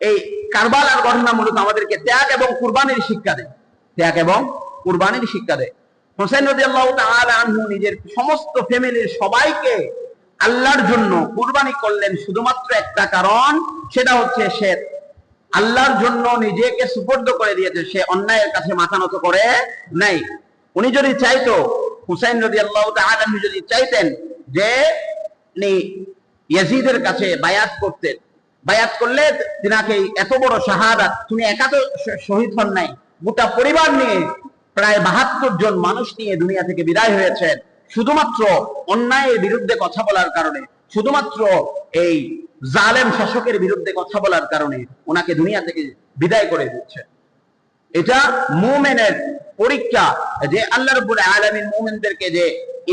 এই কারবালার ঘটনা মূলত আমাদেরকে ত্যাগ এবং কুরবানির শিক্ষা দেয়। ত্যাগ এবং কুরবানির শিক্ষা দেয়। হোসেন রাদিয়াল্লাহু তাআলা আনহু নিজের সমস্ত ফ্যামিলির সবাইকে আল্লাহর জন্য কুরবানি করলেন শুধুমাত্র একটা কারণ, সেটা হচ্ছে সে আল্লাহর জন্য নিজেকে সুপর্দ করে দিয়েছে, সে অন্যায়ের কাছে মাথা নত করে নাই। উনি যদি চাইতো, হুসাইন রাদিয়াল্লাহু তাআলা আনহু যদি চাইতেন যে তিনি ইয়াজিদের কাছে বায়াত করতেন, বায়াত করলে তিনাকে এত বড় শাহাদাত, তুমি একা তো শহীদ হন নাই, গোটা পরিবার নিয়ে প্রায় ৭২ জন মানুষ নিয়ে দুনিয়া থেকে বিদায় হয়েছেন শুধুমাত্র অন্যায়ের বিরুদ্ধে কথা বলার কারণে, শুধুমাত্র এই জালেম শাসকের বিরুদ্ধে কথা বলার কারণে ওনাকে দুনিয়া থেকে বিদায় করে দিচ্ছে। এটা মুমিনের পরীক্ষা, যে আল্লাহ রাব্বুল আলামিন মুমিনদেরকে যে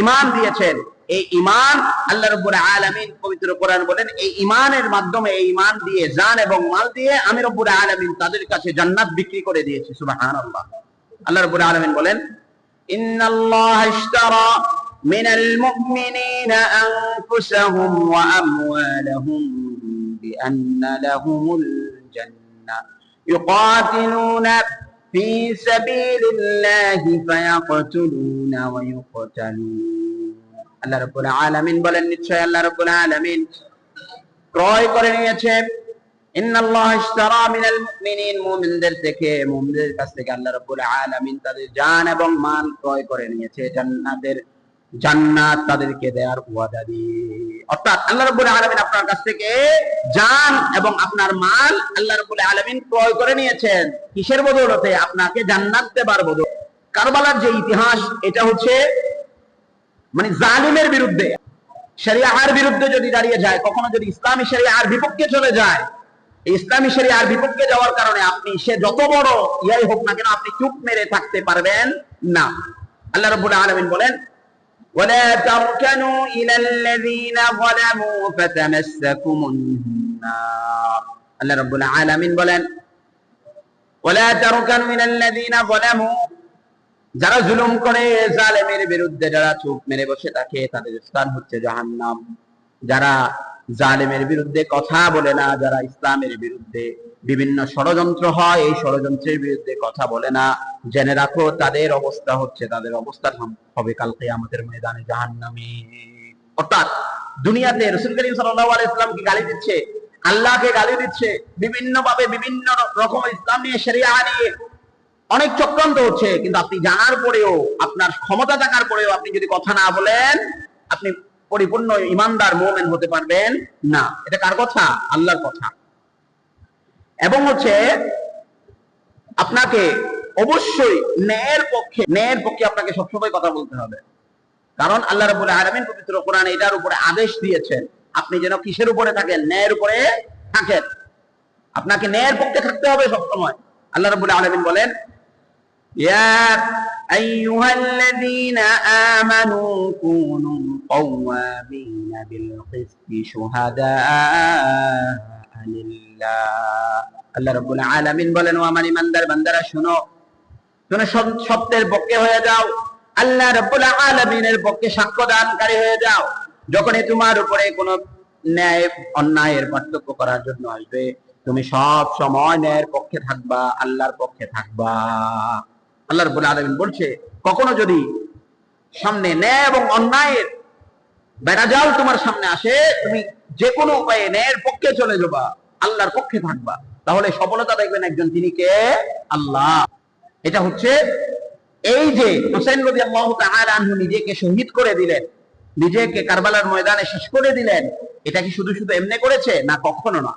ঈমান দিয়েছেন, এই ঈমান আল্লাহ রাব্বুল আলামিন পবিত্র কোরআন বলেন, এই ঈমানের মাধ্যমে, এই ঈমান দিয়ে জান এবং মাল দিয়ে আমি রাব্বুল আলামিন তাদের কাছে জান্নাত বিক্রি করে দিয়েছি। সুবহানাল্লাহ। আল্লাহ রাব্বুল আলামিন বলেন, ইন্নাল্লাহা ইশতারা মিনাল মুমিনিনা আনফুসাহুম ওয়া আমওয়ালাহুম বিআন্না লাহুমুল জান্নাহ ইউকাতিলুনা ফি সাবিলিল্লাহি ফায়াকতুলুনা ওয়া ইউকতালুন। আল্লাহ রাব্বুল আলামিন বলেন, নিশ্চয় আল্লাহ রাব্বুল আলামিন ক্রয় করে নিয়েছে, ইন্নাল্লাহা ইশতারা মিনাল মুমিনিন, মুমিনদের থেকে, মুমিনদের কাছ থেকে আল্লাহ রাব্বুল আলামিন তাদের জান এবং মাল ক্রয় করে নিয়েছে জান্নাত তাদেরকে দেওয়ার ওয়াদা দিয়ে। অর্থাৎ আল্লাহ রাব্বুল আলামিন আপনার কাছ থেকে জান এবং আপনার মাল আল্লাহ রাব্বুল আলামিন ক্রয় করে নিয়েছেন। কিসের বদৌলতে? আপনাকে জান্নাত দেবার বদৌলতে। কারবালার যে ইতিহাস, এটা হচ্ছে মানে জালিমের বিরুদ্ধে, শরিয়ার বিরুদ্ধে যদি দাঁড়িয়ে যায়, কখনো যদি ইসলামী শরিয়ার বিপক্ষে চলে যায়, ইসলামী শরিয়ার বিপক্ষে যাওয়ার কারণে আপনি সে যত বড় ইয়াই হোক না কেন, আপনি চুপ মেরে থাকতে পারবেন না। আল্লাহ রাব্বুল আলামিন বলেন, ওয়ালা তারকানু ইলাল্লাযীনা যালামু ফাতামাসসাকুমুন নার। আল্লাহ রাব্বুল আলামিন বলেন, ওয়ালা তারকানু ইলাল্লাযীনা যালামু, যারা জুলুম করে, জালেমের বিরুদ্ধে যারা চুপ মেরে বসে থাকে, তাদের স্থান হচ্ছে জাহান্নাম। যারা জালেমের বিরুদ্ধে কথা বলে না, যারা ইসলামের বিরুদ্ধে বিভিন্ন ষড়যন্ত্র হয়, এই ষড়যন্ত্রের বিরুদ্ধে কথা বলে না, জেনে রাখো তাদের অবস্থা হচ্ছে, তাদের অবস্থা হবে কাল কিয়ামতের ময়দানে জাহান্নামী। অর্থাৎ দুনিয়াতে রাসূল করিম সাল্লাল্লাহু আলাইহি ওয়াসাল্লামকে গালি দিচ্ছে, আল্লাহকে গালি দিচ্ছে, বিভিন্ন ভাবে বিভিন্ন রকম ইসলাম নিয়ে, শরিয়া নিয়ে অনেক চক্রান্ত হচ্ছে, কিন্তু আপনি জানার পরেও, আপনার ক্ষমতা থাকার পরেও আপনি যদি কথা না বলেন, আপনি পরিপূর্ণ ইমানদার মুমিন হতে পারবেন না। এটা কার কথা? আল্লাহর কথা। এবং হচ্ছে আপনাকে অবশ্যই ন্যায়ের পক্ষে আপনাকে সবসময় কথা বলতে হবে, কারণ আল্লাহ রাব্বুল আলামিন পবিত্র কোরআনে এটার উপরে আদেশ দিয়েছেন, আপনি যেন কিসের উপরে থাকেন? ন্যায়ের উপরে থাকেন। আপনাকে ন্যায়ের পক্ষে থাকতে হবে সবসময়। আল্লাহ রাব্বুল আলামিন বলেন, ইয়া আইয়ুহাল্লাযীনা আমানু কুনু কাওয়ামিনা বিল কিসতি শুহাদাআ লিল্লাহ। আল্লাহ রাব্বুল আলামিন বলেন, ও আমার ঈমানদার বান্দারা শোনো, তোমরা সত্যের পক্ষে হয়ে যাও, আল্লাহ রাব্বুল আলামিনের পক্ষে সাক্ষ্যদানকারী হয়ে যাও। যখনই তোমার উপরে কোনো ন্যায় অন্যায়ের পার্থক্য করার জন্য আসবে, তুমি সব সময় ন্যায়ের পক্ষে থাকবা, আল্লাহর পক্ষে থাকবা। আল্লাহ রাব্বুল আলামিন বলছে, কখনো যদি সামনে ন্যায় এবং অন্যায়ের বেড়াজাল তোমার সামনে আসে, তুমি যে কোনো উপায়ে ন্যায়ের পক্ষে চলে যাবা, আল্লাহর পক্ষে থাকবা, তাহলে সফলতা দেখবেন একজন, তিনি কে? আল্লাহ। এটা হচ্ছে এই যে হুসাইন রাদিয়াল্লাহু তাআলা আনহু নিজেকে শহীদ করে দিলেন, নিজেকে কারবালার ময়দানে শেষ করে দিলেন, এটা কি শুধু শুধু এমনি করেছে? না, কখনো না।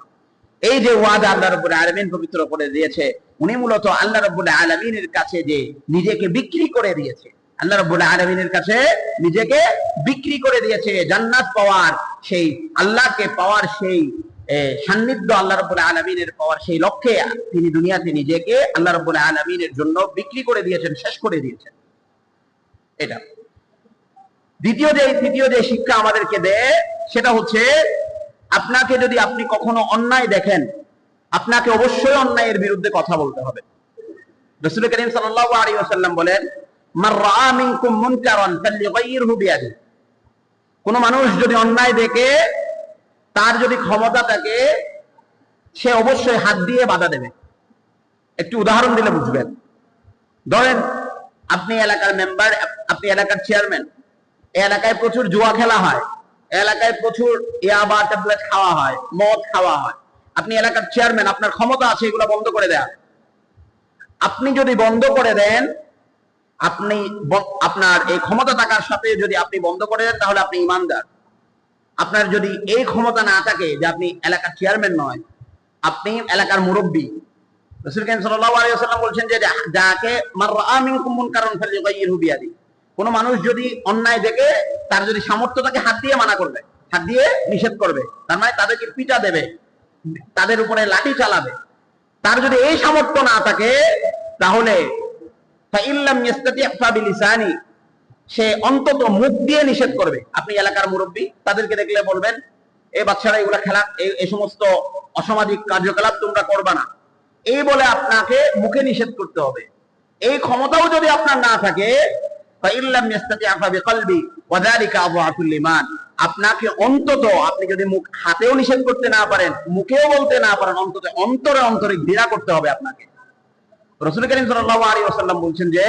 এই যে ওয়াদা আল্লাহ রাব্বুল আলামিন পবিত্র করে দিয়েছে, উনি মূলত আল্লাহ রাব্বুল আলামিনের কাছে যে নিজেকে বিক্রি করে দিয়েছে, আল্লাহ রাব্বুল আলামিনের কাছে নিজেকে বিক্রি করে দিয়েছে, জান্নাত পাওয়ার, সেই আল্লাহকে পাওয়ার, সেই সান্নিধ্য আল্লাহ রাব্বুল আলামিনের পাওয়ার, সেই লক্ষ্যে তিনি দুনিয়াতে নিজেকে আল্লাহ রাব্বুল আলামিনের জন্য বিক্রি করে দিয়েছেন, শেষ করে দিয়েছেন। এটা তৃতীয় যে শিক্ষা আমাদেরকে দেয়, সেটা হচ্ছে আপনাকে যদি আপনি কখনো অন্যায় দেখেন, আপনাকে অবশ্যই অন্যায়ের বিরুদ্ধে কথা বলতে হবে। রাসূল করিম সাল্লাল্লাহু আলাইহি ওয়াসাল্লাম বলেন, মান রাআ মিনকুম মুনকারান ফালইগাইরহু বিয়াদিহি। কোন মানুষ যদি অন্যায় দেখে, তার যদি ক্ষমতা থাকে, সে অবশ্যই হাত দিয়ে বাধা দেবে। একটু উদাহরণ দিলে বুঝবেন। ধরেন আপনি এলাকার মেম্বার, আপনি এলাকার চেয়ারম্যান, এই এলাকায় প্রচুর জুয়া খেলা হয়, এলাকায় প্রচুর ইয়াবা ট্যাবলেট খাওয়া হয়, মদ খাওয়া হয়। আপনি এলাকার চেয়ারম্যান, আপনার ক্ষমতা আছে এগুলো বন্ধ করে দেয়া। আপনি যদি বন্ধ করে দেন, আপনি আপনার এই ক্ষমতা থাকার সাথে যদি আপনি বন্ধ করে দেন, তাহলে আপনি ইমানদার। আপনার যদি এই ক্ষমতা না থাকে যে আপনি এলাকার চেয়ারম্যান নয়, আপনি এলাকার মুরব্বী, রাসূল কারীম সাল্লাল্লাহু আলাইহি ওয়াসাল্লাম বলছেন যে যাকে মান রাআ মিনকুম মুনকারান ফালইয়ুগাইয়িরহু বিয়াদি, কোন মানুষ যদি অন্যায় দেখে, তার যদি সামর্থ্য থাকে হাত দিয়ে মানা করবে, হাত দিয়ে নিষেধ করবে, তার মানে তাদেরকে পিটা দেবে, তাদের উপরে লাঠি চালাবে। তার যদি এই সামর্থ্য না থাকে, তাহলে ফাইল্লাম ইস্তাতি' ফাবিলিসানি, সে অন্তত মুখ দিয়ে নিষেধ করবে। আপনি এলাকার মুরব্বী, তাদেরকে দেখলে বলবেন, এই বাচ্চারা এগুলা খেলা, এই সমস্ত অসামাজিক কার্যকলাপ তোমরা করবা না, এই বলে আপনাকে মুখে নিষেধ করতে হবে। এই ক্ষমতাও যদি আপনার না থাকে, ফাইল্লাম ইস্তাতি' ফাবিকলবি ওয়া যালিকা আযআফুল ঈমান, আপনাকে অন্তত, আপনি যদি মুখ হাতেও নিষেধ করতে না পারেন, মুখেও বলতে না পারেন, অন্তত অন্তরে অন্তরে ঘৃণা করতে হবে আপনাকে। রাসূল কারীম সাল্লাল্লাহু আলাইহি ওয়াসাল্লাম বলছেন যে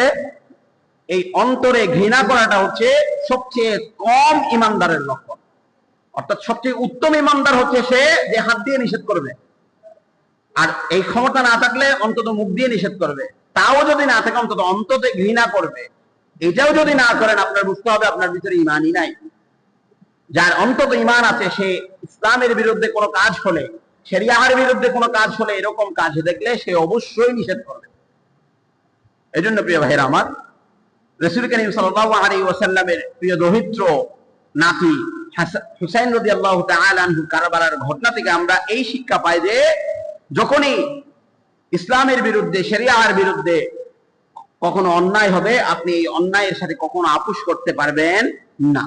এই অন্তরে ঘৃণা করাটা হচ্ছে সবচেয়ে কম ইমানদারের লক্ষণ। অর্থাৎ সবচেয়ে উত্তম ইমানদার হচ্ছে সে যে হাত দিয়ে নিষেধ করবে, আর এই ক্ষমতা না থাকলে অন্তত মুখ দিয়ে নিষেধ করবে। তাও যদি না থাকে, অন্তত ঘৃণা করবে। এটাও যদি না করেন, আপনার বুঝতে হবে আপনার ভিতরে ইমানই নাই। যার অন্তত ইমান আছে, সে ইসলামের বিরুদ্ধে কোনো কাজ হলে, শরিয়ার বিরুদ্ধে কোনো কাজ হলে, এরকম কাজ দেখলে সে অবশ্যই নিষেধ করবে। এই জন্য প্রিয় ভাইরা আমার, রাসূল কারীম সাল্লাল্লাহু আলাইহি ওয়াসাল্লামের প্রিয় দৌহিত্র নাতি হুসাইন রাদিয়াল্লাহু তাআলা আনহু কারবালার ঘটনা থেকে আমরা এই শিক্ষা পাই যে যখনই ইসলামের বিরুদ্ধে, শরিয়ার বিরুদ্ধে কখনো অন্যায় হবে, আপনি এই অন্যায়ের সাথে কখনো আপোষ করতে পারবেন না।